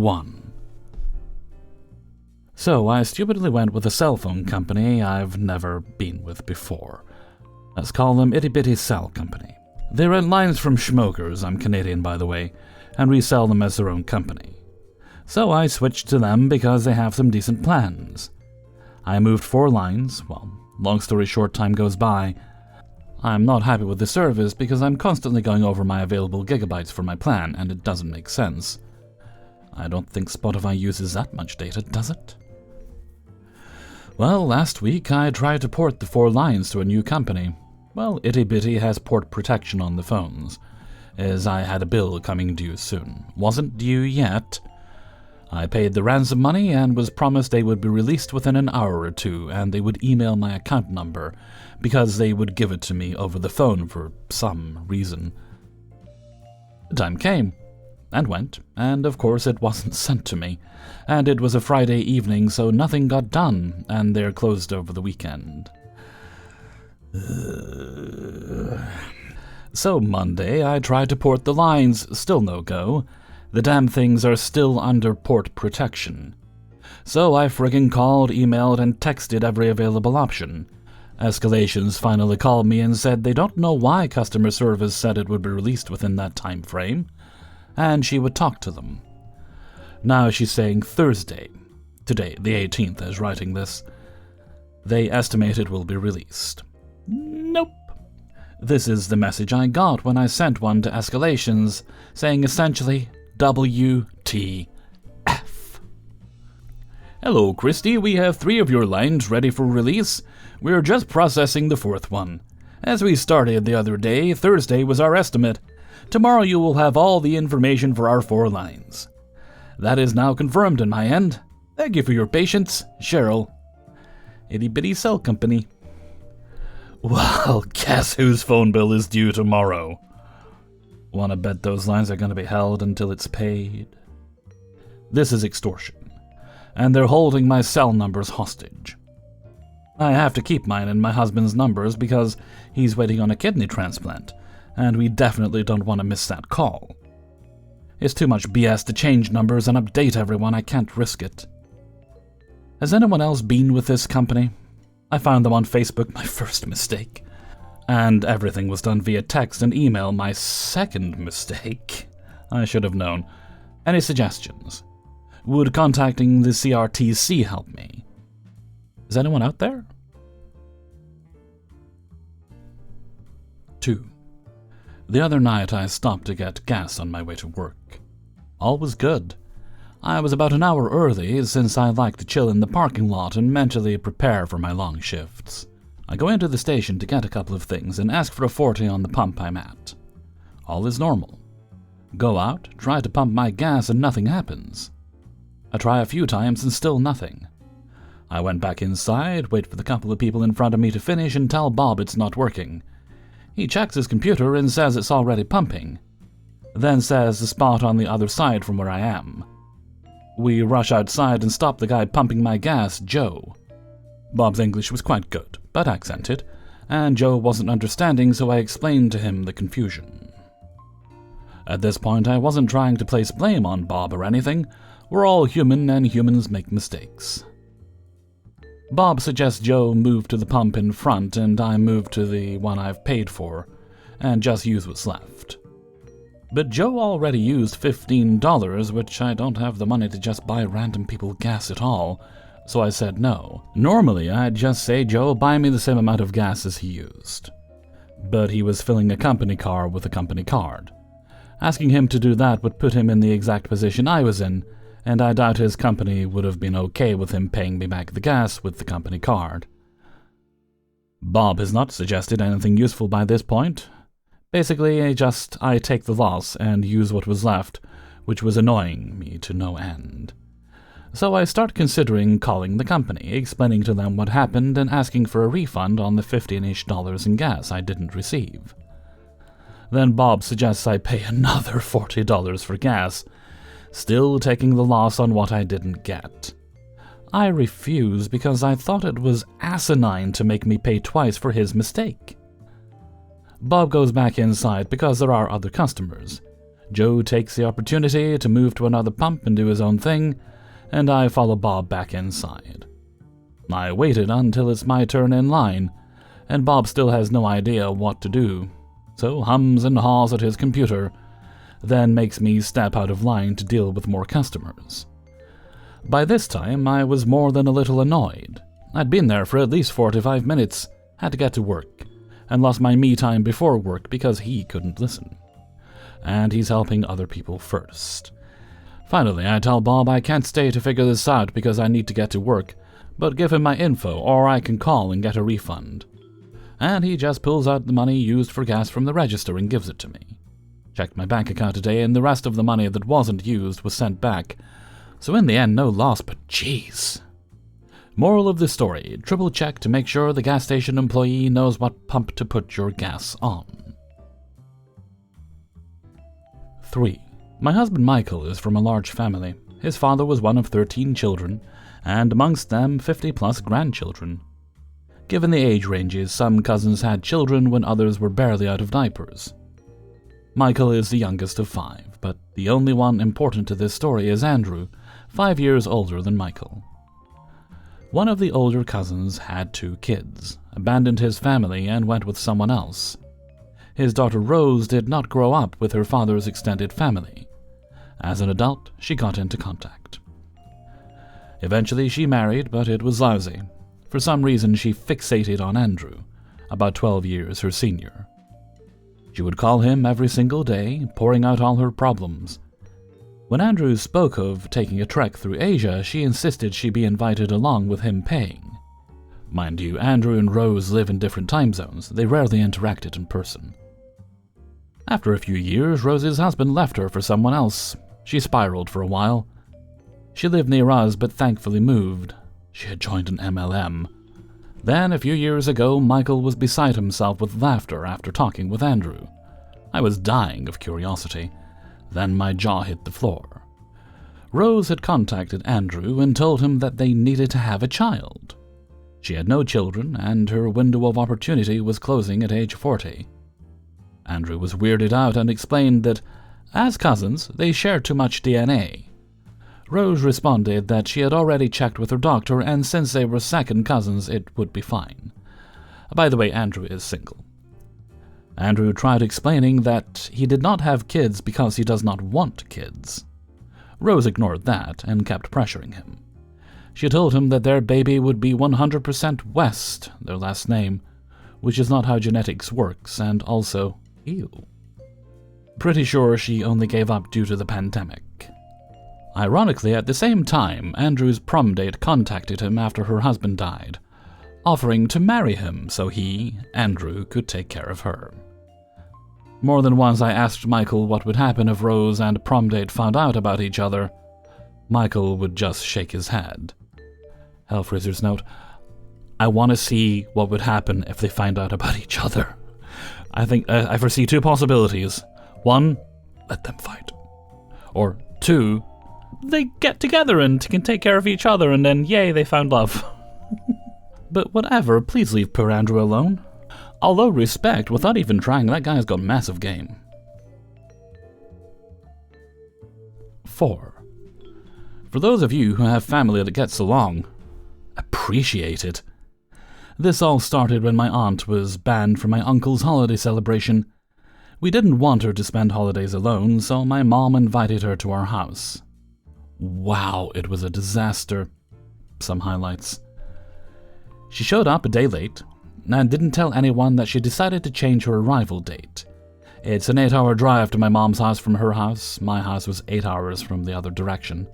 1. So I stupidly went with a cell phone company I've never been with before. Let's call them Itty Bitty Cell Company. They rent lines from Schmokers, I'm Canadian by the way, and resell them as their own company. So I switched to them because they have some decent plans. I moved 4 lines. Well, long story short, time goes by. I'm not happy with the service because I'm constantly going over my available gigabytes for my plan, and it doesn't make sense. I don't think Spotify uses that much data, does it? Well, last week I tried to port the 4 lines to a new company. Well, Itty Bitty has port protection on the phones, as I had a bill coming due soon. Wasn't due yet. I paid the ransom money and was promised they would be released within an hour or 2, and they would email my account number because they would give it to me over the phone for some reason. The time came and went, and of course it wasn't sent to me, and it was a Friday evening, so nothing got done, and they're closed over the weekend. So Monday I tried to port the lines, still no go. The damn things are still under port protection. So I friggin' called, emailed, and texted every available option. Escalations finally called me and said they don't know why customer service said it would be released within that time frame, and she would talk to them. Now she's saying Thursday, today, the 18th, as writing this. They estimate it will be released. Nope. This is the message I got when I sent one to escalations, saying essentially, WTF. Hello, Christy. We have 3 of your lines ready for release. We're just processing the 4th one. As we started the other day, Thursday was our estimate. Tomorrow you will have all the information for our 4 lines. That is now confirmed on my end. Thank you for your patience, Cheryl. Itty Bitty Cell Company. Well, guess whose phone bill is due tomorrow? Wanna bet those lines are gonna be held until it's paid? This is extortion, and they're holding my cell numbers hostage. I have to keep mine and my husband's numbers because he's waiting on a kidney transplant, and we definitely don't want to miss that call. It's too much BS to change numbers and update everyone. I can't risk it. Has anyone else been with this company? I found them on Facebook, my first mistake. And everything was done via text and email, my second mistake. I should have known. Any suggestions? Would contacting the CRTC help me? Is anyone out there? 2. The other night I stopped to get gas on my way to work. All was good. I was about an hour early since I like to chill in the parking lot and mentally prepare for my long shifts. I go into the station to get a couple of things and ask for a 40 on the pump I'm at. All is normal. Go out, try to pump my gas and nothing happens. I try a few times and still nothing. I went back inside, wait for the couple of people in front of me to finish and tell Bob it's not working. He checks his computer and says it's already pumping. Then says the spot on the other side from where I am. We rush outside and stop the guy pumping my gas, Joe. Bob's English was quite good, but accented, and Joe wasn't understanding, so I explained to him the confusion. At this point, I wasn't trying to place blame on Bob or anything. We're all human, and humans make mistakes. Bob suggests Joe move to the pump in front, and I move to the one I've paid for, and just use what's left. But Joe already used $15, which I don't have the money to just buy random people gas at all, so I said no. Normally, I'd just say, Joe, buy me the same amount of gas as he used. But he was filling a company car with a company card. Asking him to do that would put him in the exact position I was in, and I doubt his company would have been okay with him paying me back the gas with the company card. Bob has not suggested anything useful by this point. Basically, I take the loss and use what was left, which was annoying me to no end. So I start considering calling the company, explaining to them what happened and asking for a refund on the $15-ish in gas I didn't receive. Then Bob suggests I pay another $40 for gas, still taking the loss on what I didn't get. I refuse because I thought it was asinine to make me pay twice for his mistake. Bob goes back inside because there are other customers. Joe takes the opportunity to move to another pump and do his own thing, and I follow Bob back inside. I waited until it's my turn in line, and Bob still has no idea what to do, so hums and haws at his computer, then makes me step out of line to deal with more customers. By this time, I was more than a little annoyed. I'd been there for at least 45 minutes, had to get to work, and lost my me time before work because he couldn't listen. And he's helping other people first. Finally, I tell Bob I can't stay to figure this out because I need to get to work, but give him my info or I can call and get a refund. And he just pulls out the money used for gas from the register and gives it to me. Checked my bank account today and the rest of the money that wasn't used was sent back, so in the end no loss, but jeez. Moral of the story, triple check to make sure the gas station employee knows what pump to put your gas on. 3. My husband Michael is from a large family. His father was one of 13 children, and amongst them 50-plus grandchildren. Given the age ranges, some cousins had children when others were barely out of diapers. Michael is the youngest of 5, but the only one important to this story is Andrew, 5 years older than Michael. One of the older cousins had 2 kids, abandoned his family, and went with someone else. His daughter Rose did not grow up with her father's extended family. As an adult, she got into contact. Eventually she married, but it was lousy. For some reason she fixated on Andrew, about 12 years her senior. She would call him every single day, pouring out all her problems. When Andrew spoke of taking a trek through Asia, she insisted she be invited along with him paying. Mind you, Andrew and Rose live in different time zones. They rarely interacted in person. After a few years, Rose's husband left her for someone else. She spiraled for a while. She lived near us, but thankfully moved. She had joined an MLM. Then, a few years ago, Michael was beside himself with laughter after talking with Andrew. I was dying of curiosity. Then my jaw hit the floor. Rose had contacted Andrew and told him that they needed to have a child. She had no children, and her window of opportunity was closing at age 40. Andrew was weirded out and explained that, as cousins, they shared too much DNA. Rose responded that she had already checked with her doctor, and since they were second cousins, it would be fine. By the way, Andrew is single. Andrew tried explaining that he did not have kids because he does not want kids. Rose ignored that and kept pressuring him. She told him that their baby would be 100% West, their last name, which is not how genetics works, and also, ew. Pretty sure she only gave up due to the pandemic. Ironically, at the same time, Andrew's prom date contacted him after her husband died, offering to marry him so he, Andrew, could take care of her. More than once I asked Michael what would happen if Rose and prom date found out about each other. Michael would just shake his head. Hellfreezer's note, I want to see what would happen if they find out about each other. I think I foresee 2 possibilities. 1, let them fight. Or 2, they get together and can take care of each other and then yay, they found love. But whatever, please leave poor Andrew alone. Although respect, without even trying, that guy's got massive game. 4. For those of you who have family that gets along, appreciate it. This all started when my aunt was banned from my uncle's holiday celebration. We didn't want her to spend holidays alone, so my mom invited her to our house. Wow, it was a disaster. Some highlights. She showed up a day late, and didn't tell anyone that she decided to change her arrival date. It's an 8-hour drive to my mom's house from her house. My house was 8 hours from the other direction.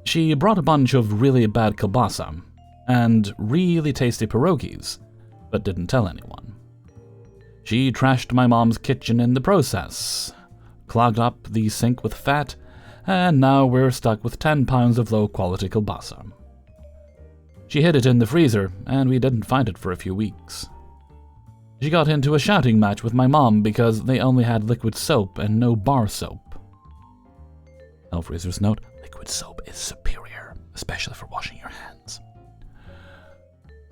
She brought a bunch of really bad kielbasa and really tasty pierogies, but didn't tell anyone. She trashed my mom's kitchen in the process, clogged up the sink with fat, and now we're stuck with 10 pounds of low-quality kielbasa. She hid it in the freezer, and we didn't find it for a few weeks. She got into a shouting match with my mom because they only had liquid soap and no bar soap. Hellfreezer's note, liquid soap is superior, especially for washing your hands.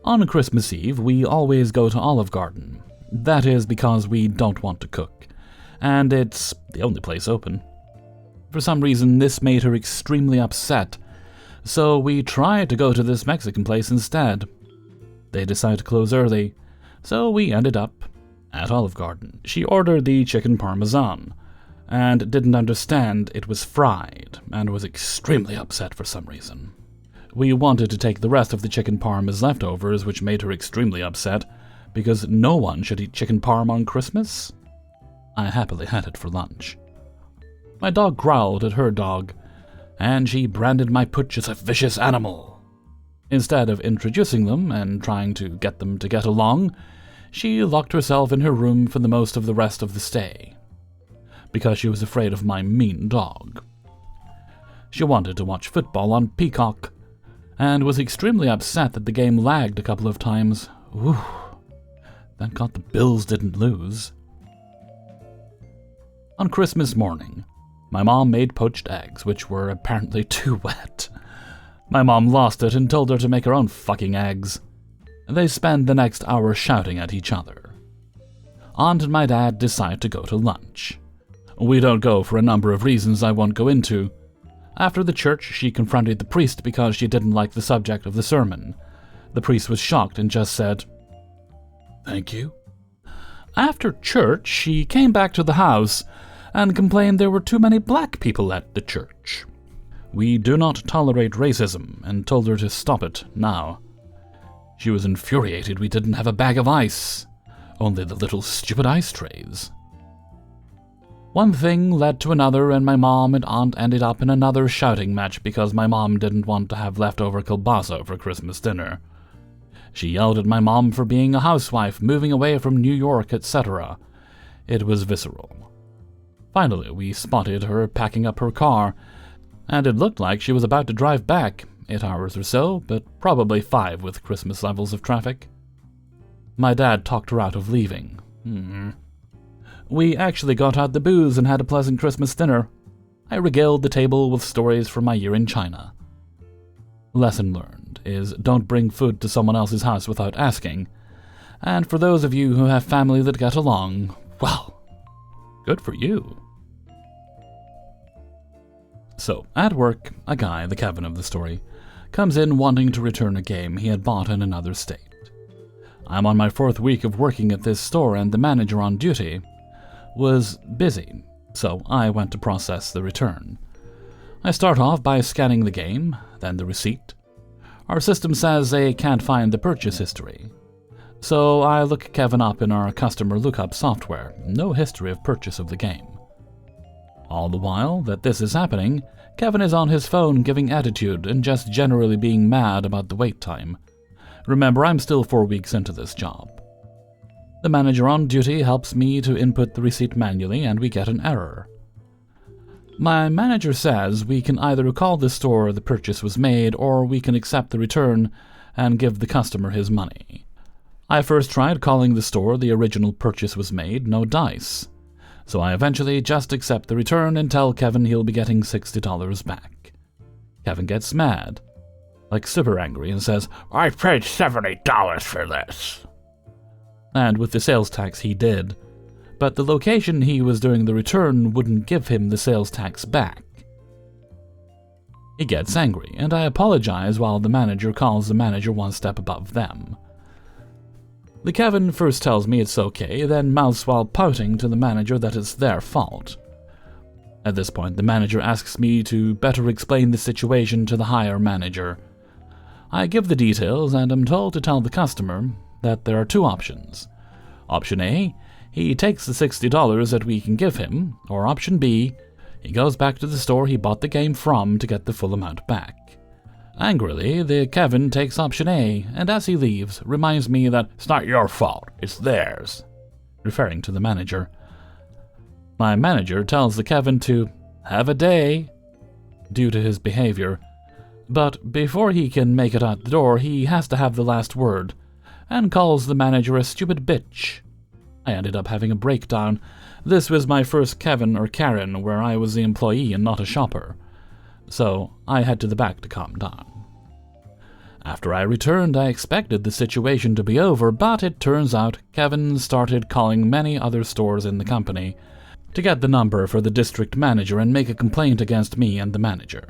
On Christmas Eve, we always go to Olive Garden. That is because we don't want to cook. and it's the only place open. For some reason, this made her extremely upset, so we tried to go to this Mexican place instead. They decided to close early, so we ended up at Olive Garden. She ordered the chicken parmesan, and didn't understand it was fried, and was extremely upset for some reason. We wanted to take the rest of the chicken parm as leftovers, which made her extremely upset, because no one should eat chicken parm on Christmas. I happily had it for lunch. My dog growled at her dog, and she branded my pooch as a vicious animal. Instead of introducing them and trying to get them to get along, she locked herself in her room for the most of the rest of the stay, because she was afraid of my mean dog. She wanted to watch football on Peacock, and was extremely upset that the game lagged a couple of times. Ooh, thank God the Bills didn't lose. On Christmas morning, my mom made poached eggs, which were apparently too wet. My mom lost it and told her to make her own fucking eggs. They spent the next hour shouting at each other. Aunt and my dad decide to go to lunch. We don't go for a number of reasons I won't go into. After the church, she confronted the priest because she didn't like the subject of the sermon. The priest was shocked and just said, "Thank you." After church, she came back to the house and complained there were too many black people at the church. We do not tolerate racism and told her to stop it now. She was infuriated we didn't have a bag of ice, only the little stupid ice trays. One thing led to another, and my mom and aunt ended up in another shouting match because my mom didn't want to have leftover kielbasa for Christmas dinner. She yelled at my mom for being a housewife, moving away from New York, etc. It was visceral. Finally, we spotted her packing up her car, and it looked like she was about to drive back, 8 hours or so, but probably 5 with Christmas levels of traffic. My dad talked her out of leaving. We actually got out the booze and had a pleasant Christmas dinner. I regaled the table with stories from my year in China. Lesson learned is don't bring food to someone else's house without asking. And for those of you who have family that get along, well, good for you. So, at work, a guy, the Kevin of the story, comes in wanting to return a game he had bought in another state. I'm on my 4th week of working at this store, and the manager on duty was busy, so I went to process the return. I start off by scanning the game, then the receipt. Our system says they can't find the purchase history. So I look Kevin up in our customer lookup software. No history of purchase of the game. All the while that this is happening, Kevin is on his phone giving attitude and just generally being mad about the wait time. Remember, I'm still 4 weeks into this job. The manager on duty helps me to input the receipt manually, and we get an error. My manager says we can either call the store the purchase was made, or we can accept the return and give the customer his money. I first tried calling the store the original purchase was made, no dice. So I eventually just accept the return and tell Kevin he'll be getting $60 back. Kevin gets mad, like super angry, and says, "I paid $70 for this." And with the sales tax he did, but the location he was doing the return wouldn't give him the sales tax back. He gets angry, and I apologize while the manager calls the manager one step above them. The Kevin first tells me it's okay, then mouths while pouting to the manager that it's their fault. At this point, the manager asks me to better explain the situation to the higher manager. I give the details, and am told to tell the customer that there are 2 options. Option A, he takes the $60 that we can give him, or option B, he goes back to the store he bought the game from to get the full amount back. Angrily, the Kevin takes option A, and as he leaves, reminds me that it's not your fault, it's theirs, referring to the manager. My manager tells the Kevin to have a day due to his behavior, but before he can make it out the door, he has to have the last word, and calls the manager a stupid bitch. I ended up having a breakdown. This was my first Kevin or Karen where I was the employee and not a shopper, so I head to the back to calm down. After I returned, I expected the situation to be over, but it turns out Kevin started calling many other stores in the company to get the number for the district manager and make a complaint against me and the manager.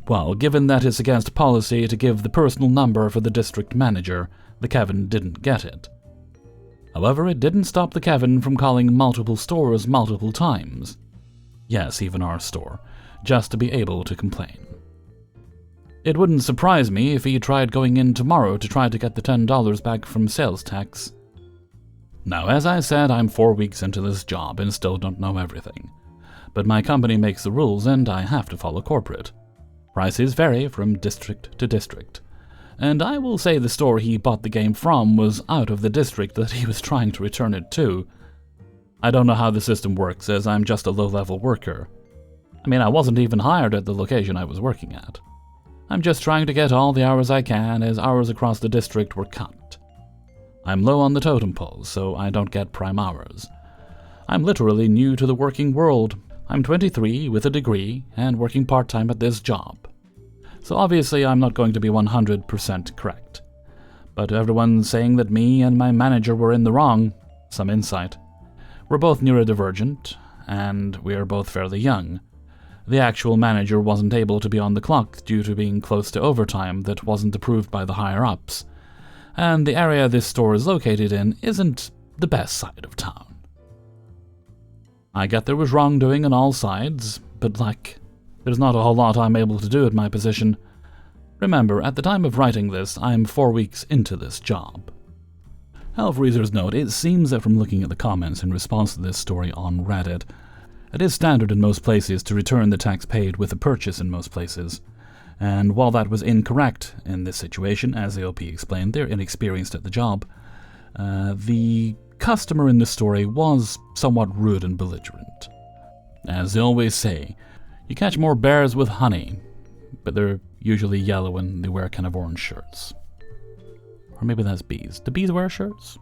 Well, given that it's against policy to give the personal number for the district manager, the Kevin didn't get it. However, it didn't stop the Kevin from calling multiple stores multiple times. Yes, even our store, just to be able to complain. It wouldn't surprise me if he tried going in tomorrow to try to get the $10 back from sales tax. Now, as I said, I'm 4 weeks into this job and still don't know everything. But my company makes the rules and I have to follow corporate. Prices vary from district to district. And I will say the store he bought the game from was out of the district that he was trying to return it to. I don't know how the system works, as I'm just a low-level worker. I mean, I wasn't even hired at the location I was working at. I'm just trying to get all the hours I can, as hours across the district were cut. I'm low on the totem pole, so I don't get prime hours. I'm literally new to the working world. I'm 23 with a degree and working part-time at this job. So obviously I'm not going to be 100% correct. But everyone's saying that me and my manager were in the wrong. Some insight. We're both neurodivergent, and we're both fairly young. The actual manager wasn't able to be on the clock due to being close to overtime that wasn't approved by the higher-ups. And the area this store is located in isn't the best side of town. I get there was wrongdoing on all sides, but there's not a whole lot I'm able to do at my position. Remember, at the time of writing this, I'm 4 weeks into this job. Hellfreezer's note, it seems that from looking at the comments in response to this story on Reddit, it is standard in most places to return the tax paid with a purchase in most places. And while that was incorrect in this situation, as the OP explained, they're inexperienced at the job, the customer in this story was somewhat rude and belligerent. As they always say, you catch more bears with honey, but they're usually yellow and they wear kind of orange shirts. Or maybe that's bees. Do bees wear shirts?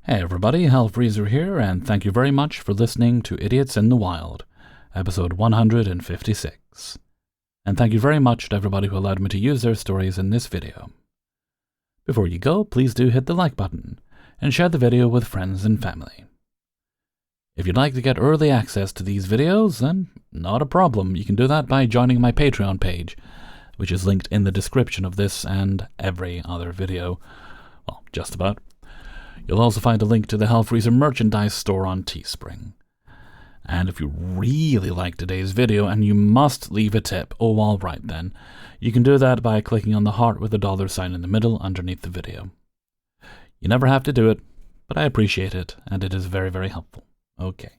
Hey everybody, Hellfreezer here, and thank you very much for listening to Idiots in the Wild, episode 156. And thank you very much to everybody who allowed me to use their stories in this video. Before you go, please do hit the like button, and share the video with friends and family. If you'd like to get early access to these videos, then not a problem. You can do that by joining my Patreon page, which is linked in the description of this and every other video. Well, just about. You'll also find a link to the Hellfreezer merchandise store on Teespring. And if you really like today's video and you must leave a tip, oh alright then, you can do that by clicking on the heart with the $sign in the middle underneath the video. You never have to do it, but I appreciate it, and it is very, very helpful. Okay.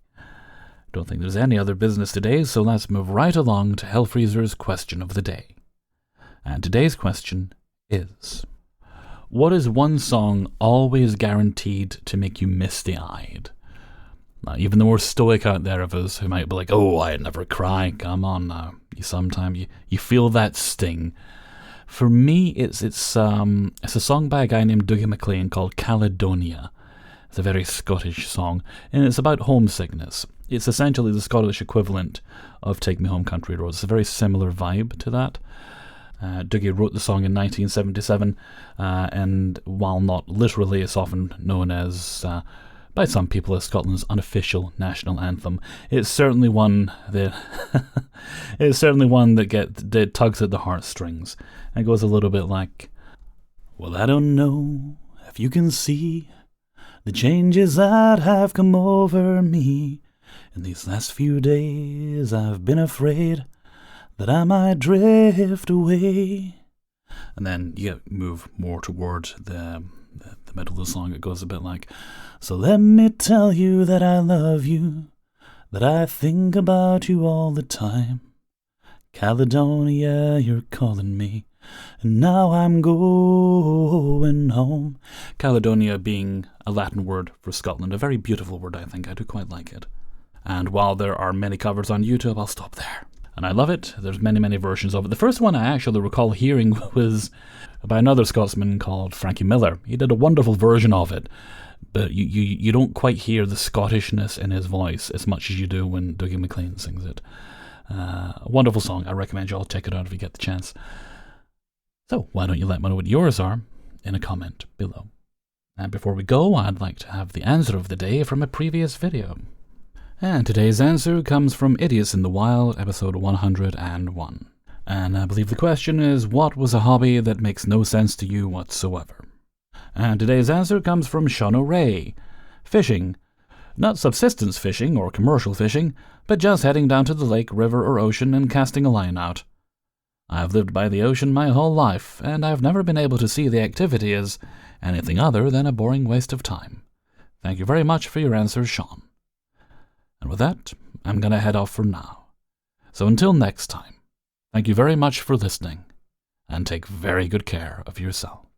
Don't think there's any other business today, so let's move right along to Hellfreezer's question of the day. And today's question is, what is one song always guaranteed to make you misty-eyed? Now, even the more stoic out there of us who might be like, oh, I never cry, come on now. Sometimes you feel that sting. For me, it's a song by a guy named Dougie MacLeod called Caledonia. It's a very Scottish song, and it's about homesickness. It's essentially the Scottish equivalent of Take Me Home Country Roads. It's a very similar vibe to that. Dougie wrote the song in 1977, and while not literally, it's often known as, by some people, as Scotland's unofficial national anthem. It's certainly one that that tugs at the heartstrings, and goes a little bit like, well, I don't know if you can see the changes that have come over me. In these last few days I've been afraid that I might drift away. And then you move more toward the middle of the song. It goes a bit like, so let me tell you that I love you, that I think about you all the time. Caledonia, you're calling me, and now I'm going home. Caledonia being a Latin word for Scotland, a very beautiful word, I think. I do quite like it. And while there are many covers on YouTube, I'll stop there. And I love it. There's many, many versions of it. The first one I actually recall hearing was by another Scotsman called Frankie Miller. He did a wonderful version of it, but you don't quite hear the Scottishness in his voice as much as you do when Dougie MacLeod sings it. A wonderful song. I recommend you all check it out if you get the chance. So why don't you let me know what yours are in a comment below. And before we go, I'd like to have the answer of the day from a previous video. And today's answer comes from Idiots in the Wild, episode 101. And I believe the question is, what was a hobby that makes no sense to you whatsoever? And today's answer comes from Sean O'Ray. Fishing. Not subsistence fishing or commercial fishing, but just heading down to the lake, river, or ocean and casting a line out. I've lived by the ocean my whole life, and I've never been able to see the activity as anything other than a boring waste of time. Thank you very much for your answer, Sean. And with that, I'm going to head off for now. So until next time, thank you very much for listening, and take very good care of yourself.